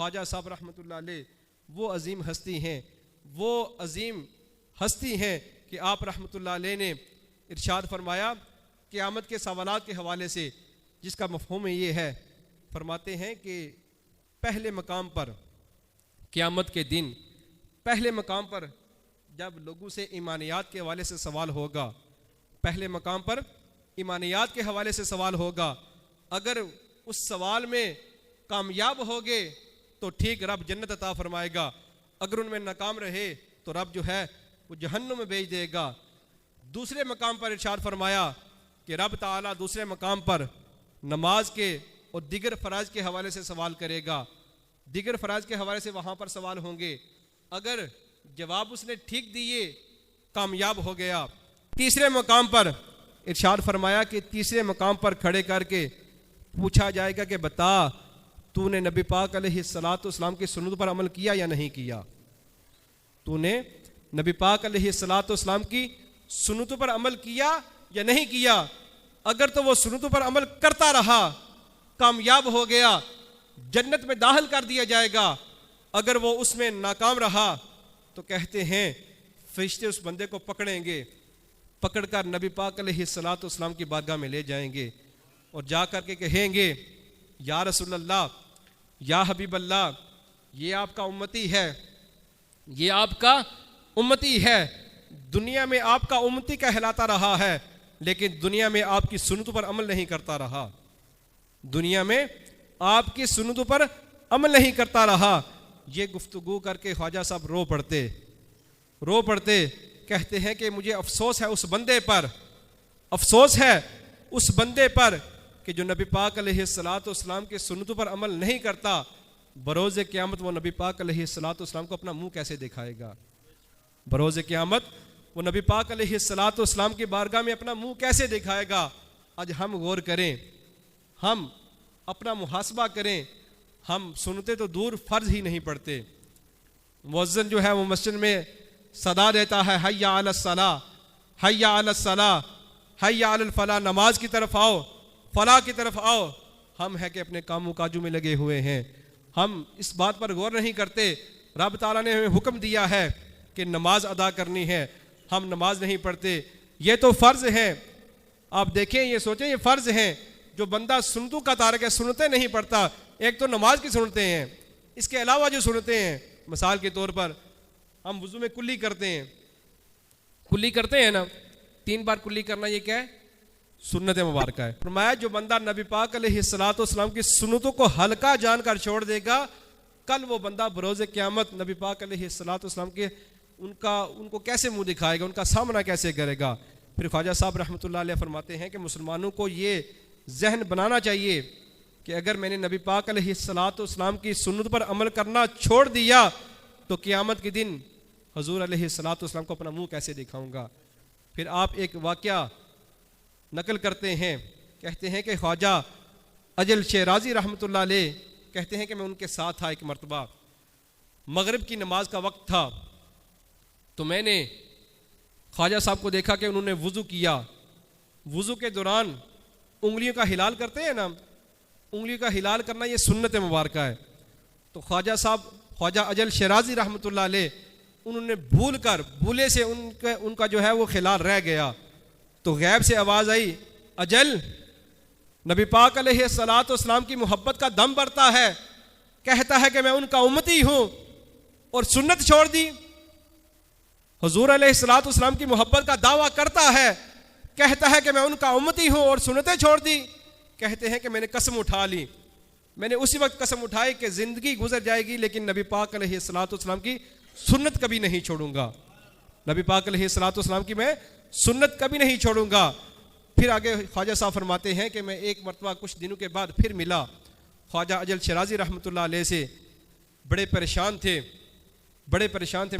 ख्वाजा साहब रहमतुल्लाह अलैह वो अजीम हस्ती हैं, वो अजीम हस्ती हैं कि आप रहमतुल्लाह अलैह ने इरशाद फरमाया क़यामत के सवालात के हवाले से, जिसका मफ़हूम ये है, फरमाते हैं कि पहले मकाम पर क़यामत के दिन पहले मकाम पर जब लोगों से ईमानियात के हवाले से सवाल होगा, पहले मकाम पर ईमानियात के हवाले से सवाल होगा, अगर उस सवाल में कामयाब हो गए तो ठीक रब जन्नत अता फरमाएगा, अगर उनमें नाकाम रहे तो रब जो है वो जहन्नुम में भेज देगा। दूसरे मकाम पर इरशाद फरमाया कि रब ताला दूसरे मकाम पर नमाज के और दिगर फ़राज के हवाले से सवाल करेगा, दिगर फ़राज के हवाले से वहाँ पर सवाल होंगे, अगर जवाब उसने ठीक दिए कामयाब हो गया। तीसरे मकाम पर इरशाद फरमाया कि तीसरे मकाम पर खड़े करके पूछा जाएगा कि बता तूने नबी पाक अलैहिस्सलाम की सुन्नत पर अमल किया या नहीं किया, तूने नबी पाक अलैहिस्सलाम की सुन्नत पर अमल किया या नहीं किया। अगर तो वो सुन्नत पर अमल करता रहा, कामयाब हो गया, जन्नत में दाखिल कर दिया जाएगा। अगर वो उसमें नाकाम रहा तो कहते हैं फरिश्ते उस बंदे को पकड़ेंगे, पकड़कर नबी पाक अलैहिस्सलाम की बारगाह में ले जाएंगे और जा कर के कहेंगे या रसूलल्लाह, या हबीब अल्लाह, ये आपका उम्मती है, ये आपका उम्मती है, दुनिया में आपका उम्मती कहलाता रहा है, लेकिन दुनिया में आपकी सुन्नत पर अमल नहीं करता रहा, दुनिया में आपकी सुन्नत पर अमल नहीं करता रहा। ये गुफ्तगू करके ख्वाजा साहब रो पड़ते कहते हैं कि मुझे अफसोस है उस बंदे पर, अफसोस है उस बंदे पर कि जो नबी पाक अलैहिस्सलाम के सुन्नत पर अमल नहीं करता। बरोज़े क़यामत वो नबी पाक अलैहिस्सलाम को अपना मुंह कैसे दिखाएगा, बरोज़े क़यामत वो नबी पाक अलैहिस्सलाम की बारगाह में अपना मुंह कैसे दिखाएगा। आज हम गौर करें, हम अपना मुहासबा करें, हम सुनते तो दूर फ़र्ज ही नहीं पढ़ते। मुअज्जिन जो है वो मस्जिद में सदा देता है हय्या अलस सलाह, हय्या अलस सलाह, हय्या अलल फलाह, नमाज की तरफ आओ, फलाह की तरफ आओ। हम है कि अपने कामों काजों में लगे हुए हैं, हम इस बात पर गौर नहीं करते। रब ताला ने हमें हुक्म दिया है कि नमाज अदा करनी है, हम नमाज नहीं पढ़ते। ये तो फ़र्ज़ है, आप देखें, ये सोचें ये फ़र्ज़ हैं। जो बंदा सुन्नतों का तारक है, सुन्नतें नहीं पढ़ता, एक तो नमाज की सुन्नतें हैं, इसके अलावा जो सुन्नतें हैं, मिसाल के तौर पर हम वुज़ू में कुल्ली करते हैं, कुल्ली करते हैं ना, 3 बार कुल्ली करना ये क्या है, सुन्नत मुबारक है। फरमाया जो बंदा नबी पाक अलैहिस्सलाम की सुन्नतों को हल्का जानकर छोड़ देगा, कल वो बंदा बरोज़े क़यामत नबी पाक अलैहिस्सलाम के उनको कैसे मुंह दिखाएगा, उनका सामना कैसे करेगा। फिर ख्वाजा साहब रहमतुल्लाह अलैह फरमाते हैं कि मुसलमानों को ये जहन बनाना चाहिए कि अगर मैंने नबी पाक अलैहिस्सलाम की सुन्नत पर अमल करना छोड़ दिया तो क़यामत के दिन हुज़ूर अलैहिस्सलाम को अपना मुंह कैसे दिखाऊंगा। फिर आप एक वाक़या नकल करते हैं, कहते हैं कि ख्वाजा अजल शेराज़ी रहमतुल्लाह अलैह कहते हैं कि मैं उनके साथ था, एक मरतबा मगरिब की नमाज का वक्त था, तो मैंने ख्वाजा साहब को देखा कि उन्होंने वुज़ू किया, वुज़ू के दौरान उंगलियों का हिलाल करते हैं ना, उंगलियों का हिलाल करना ये सुन्नत मुबारक है। तो ख्वाजा साहब, ख्वाजा अजल शेराज़ी रहमतुल्लाह अलैह, उन्होंने भूले से उनका जो है वो खिलाल रह गया, तो गैब से आवाज़ आई, अजल नबी पाक अलैहिस्सलाम की मोहब्बत का दम बढ़ता है, कहता है कि मैं उनका उम्मती हूँ और सुन्नत छोड़ दी। हुज़ूर अलैहिस्सलाम की मोहब्बत का दावा करता है, कहता है कि मैं उनका उम्मती हूँ और सुन्नतें छोड़ दी। कहते हैं कि मैंने कसम उठा ली, मैंने उसी वक्त कसम उठाई कि ज़िंदगी गुजर जाएगी लेकिन नबी पाक अलैहिस्सलाम की सुन्नत कभी नहीं छोड़ूंगा, नबी पाक अलैहिस्सलाम की मैं सुन्नत कभी नहीं छोड़ूंगा। फिर आगे ख्वाजा साहब फरमाते हैं कि मैं एक मरतबा कुछ दिनों के बाद फिर मिला ख्वाजा अजल शेराज़ी रहमतुल्लाह अलैह से, बड़े परेशान थे।